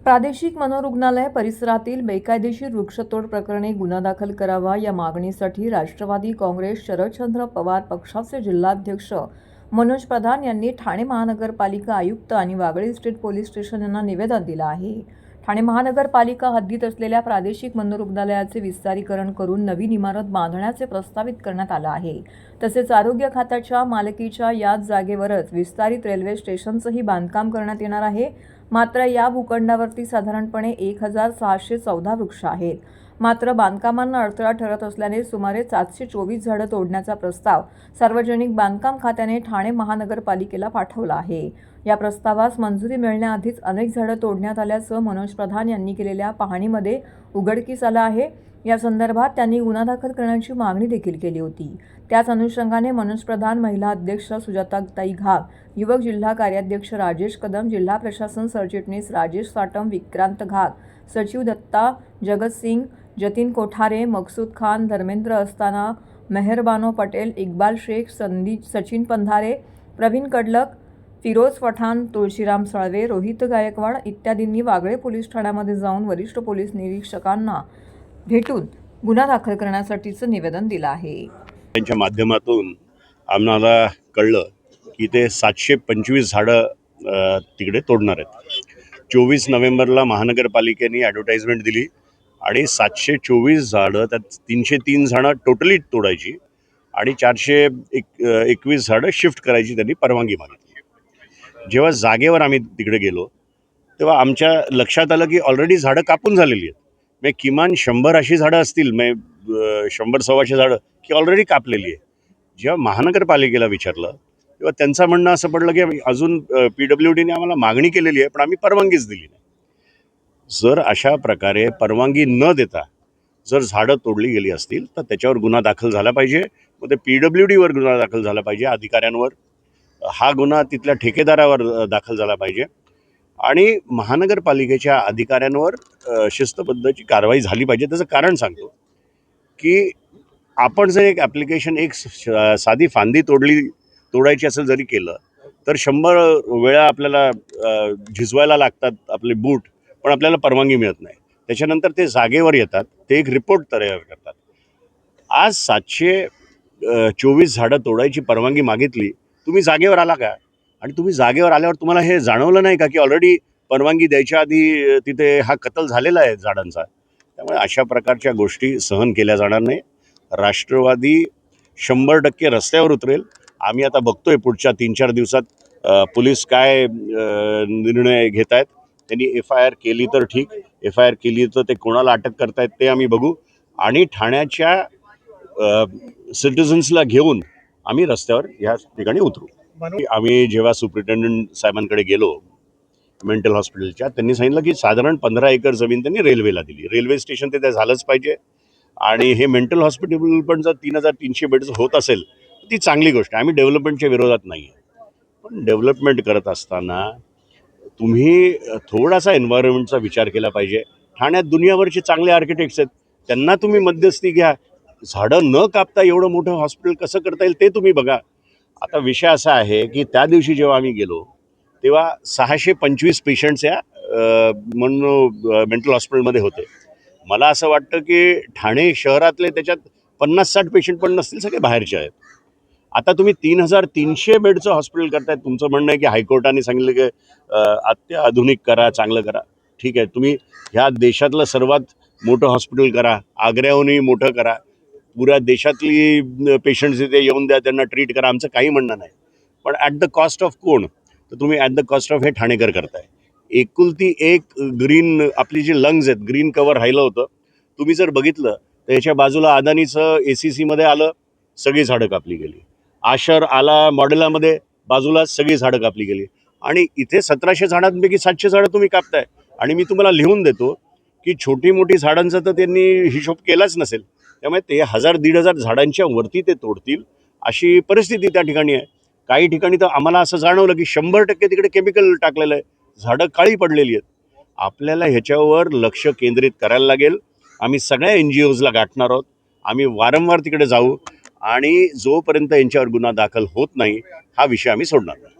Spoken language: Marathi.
प्रादेशिक मनोरुग्णालय परिसरातील बेकायदेशीर वृक्षतोड प्रकरणी गुन्हा दाखल करावा या मागणीसाठी राष्ट्रवादी काँग्रेस शरदचंद्र पवार पक्षाचे जिल्हाध्यक्ष मनोज प्रधान यांनी ठाणे महानगरपालिका आयुक्त आणि वागळे स्टेट पोलीस स्टेशन यांना निवेदन दिलं आहे। ठाणे महानगरपालिका हद्दीत असलेल्या प्रादेशिक मनोरुग्णालयाचे विस्तारीकरण करून नवीन इमारत बांधण्याचे प्रस्तावित करण्यात आलं आहे। तसेच आरोग्य खात्याच्या मालकीच्या याच जागेवरच विस्तारित रेल्वे स्टेशनचंही बांधकाम करण्यात येणार आहे। मात्र या भूखंडावरती साधारणपणे 1614 वृक्ष आहेत। मात्र बांधकामांना अडथळा ठरत असल्याने सुमारे 724 झाडं तोडण्याचा प्रस्ताव सार्वजनिक बांधकाम खात्याने ठाणे महानगरपालिकेला पाठवला आहे। या प्रस्तावास मंजुरी मिळण्याआधीच अनेक झाडं तोडण्यात आल्याचं मनोज प्रधान यांनी केलेल्या पाहणीमध्ये उघडकीस आलं आहे। या संदर्भात त्यांनी गुन्हा दाखल करण्याची मागणी देखील केली होती। त्याच अनुषंगाने मनोज प्रधान, महिला अध्यक्ष सुजाताताई घाग, युवक जिल्हा कार्याध्यक्ष राजेश कदम, जिल्हा प्रशासन सरचिटणीस राजेश साटम, विक्रांत घाग, सचिव दत्ता जगत सिंग, जतीन कोठारे, मकसूद खान, धर्मेंद्र अस्ताना, मेहरबानो पटेल, इक्बाल शेख, सचिन पंधारे, प्रवीण कडलक, फिरोज पठाण, तुळशीराम सळवे, रोहित गायकवाड इत्यादींनी वागळे पोलीस ठाण्यामध्ये जाऊन वरिष्ठ पोलीस निरीक्षकांना भेटून गुन्हा दाखल करण्यासाठीचं निवेदन दिलं आहे। त्यांच्या माध्यमातून आम्हाला कळलं की ते 725 झाडं तिकडे तोडणार आहेत। 24 नोव्हेंबरला महानगरपालिकेने ॲडव्हर्टाइजमेंट दिली आणि 724 झाडं, त्यात 303 झाडं टोटली तोडायची आणि 421 झाडं शिफ्ट करायची त्यांनी परवानगी मागितली। जेव्हा जागेवर आम्ही तिकडे गेलो तेव्हा आमच्या लक्षात आलं की ऑलरेडी झाडं कापून झालेली आहेत। म्हणजे किमान 100 अशी झाडं असतील, म्हणजे 100-125 झाडं की ऑलरेडी कापलेली आहे। जेव्हा महानगरपालिकेला विचारलं तेव्हा त्यांचं म्हणणं असं पडलं की अजून PWDने आम्हाला मागणी केलेली आहे पण आम्ही परवानगीच दिली नाही। जर अशा प्रकारे परवानगी न देता जर झाडं तोडली गेली असतील तर त्याच्यावर गुन्हा दाखल झाला पाहिजे। मग ते PWDवर गुन्हा दाखल झाला पाहिजे, अधिकाऱ्यांवर, हा गुन्हा तिथल्या ठेकेदारावर दाखल झाला पाहिजे आणि महानगरपालिकेच्या अधिकाऱ्यांवर शिस्तबद्धची कारवाई झाली पाहिजे। त्याचं कारण सांगतो की आपण जर एक ॲप्लिकेशन, एक साधी फांदी तोडायची असेल जरी केलं तर 100 वेळा आपल्याला झिजवायला लागतात आपले बूट, पण आपल्याला परवानगी मिळत नाही। त्याच्यानंतर ते जागेवर येतात, ते एक रिपोर्ट तयार करतात। आज 724 झाडं तोडायची परवानगी मागितली, तुम्ही जागेवर आला का? आणि तुम्ही जागेवर आल्यावर तुम्हाला हे जाणवलं नाही का की ऑलरेडी परवानगी द्यायच्या आधी तिथे हा कत्ल झालेला आहे झाडांचा? त्यामुळे अशा प्रकारच्या गोष्टी सहन केल्या जाणार नाही। राष्ट्रवादी 100% रस्त्यावर उतरेल। आम्ही आता बघतोय पुढच्या 3-4 दिवसात पोलीस काय निर्णय घेत आहेत। त्यांनी FIR केली तर ठीक, FIR केली तर ते कोणाला अटक करतायत ते आम्ही बघू आणि ठाण्याच्या सिटिझन्सला घेऊन आम्ही रस्त्यावर या ठिकाणी उतरू। आम्ही जेव्हा सुप्रिटेंडंट साहेबांकडे गेलो मेंटल हॉस्पिटलच्या, त्यांनी सांगितलं की साधारण 15 एकर जमीन त्यांनी रेल्वेला दिली। रेल्वे स्टेशन तिथे झालंच पाहिजे आणि हे मेंटल हॉस्पिटल पण जर 3300 बेड्स होत असेल तर ती चांगली गोष्ट आहे। आम्ही डेव्हलपमेंटच्या विरोधात नाही आहे, पण डेव्हलपमेंट करत असताना तुम्ही थोडासा एन्व्हायरमेंटचा विचार केला पाहिजे। ठाण्यात दुनियाभरचे चांगले आर्किटेक्ट्स आहेत, त्यांना तुम्ही मध्यस्थी घ्या। झाडं न कापता एवढं मोठं हॉस्पिटल कसं करता येईल ते तुम्ही बघा। आता विषय असा आहे की त्या दिवशी जेव्हा आम्ही गेलो तेव्हा 625 पेशंट्स या मेंटल हॉस्पिटलमध्ये होते। मला असं वाटतं की ठाणे शहरातले त्याच्यात 50-60 पेशंट पण नसतील, सगळे बाहेरचे आहेत। आता तुम्ही 3300 बेडचं हॉस्पिटल करतायत। तुमचं म्हणणं आहे की हायकोर्टाने सांगितलं की अत्याधुनिक करा, चांगलं करा, ठीक आहे। तुम्ही ह्या देशातलं सर्वात मोठं हॉस्पिटल करा, आग्र्याहूनही मोठं करा, पुऱ्या देशातली पेशंट्स इथे येऊन द्या, त्यांना ट्रीट करा, आमचं काही म्हणणं नाही। पण ॲट द कॉस्ट ऑफ कोण? तर तुम्ही ॲट द कॉस्ट ऑफ हे ठाणेकर करताय। एकुलती एक ग्रीन आपली जी लंग्स आहेत, ग्रीन कवर राहिलं होतं। तुम्ही जर बघितलं तर याच्या बाजूला अदानीचं ACCमध्ये आलं, सगळी झाडं कापली गेली। आशर आला मॉडेलामध्ये, बाजूला सगळी झाडं कापली गेली आणि इथे 1700 झाडांपैकी 700 झाडं तुम्ही कापताय। आणि मी तुम्हाला लिहून देतो की छोटी मोठी झाडांचा तर त्यांनी हिशोब केलाच नसेल, त्यामुळे ते 1000-1500 झाडांच्या वरती ते तोडतील अशी परिस्थिती त्या ठिकाणी आहे। काही ठिकाणी तर आम्हाला असं जाणवलं की 100% तिकडे केमिकल टाकलेलं आहे, झाडं काळी पडलेली आहेत। आपल्याला ह्याच्यावर लक्ष केंद्रित करायला लागेल। आम्ही सगळ्या NGOजला गाठणार आहोत, आम्ही वारंवार तिकडे जाऊ आणि जोपर्यंत यांच्यावर गुन्हा दाखल होत नाही हा विषय आम्ही सोडणार नाही।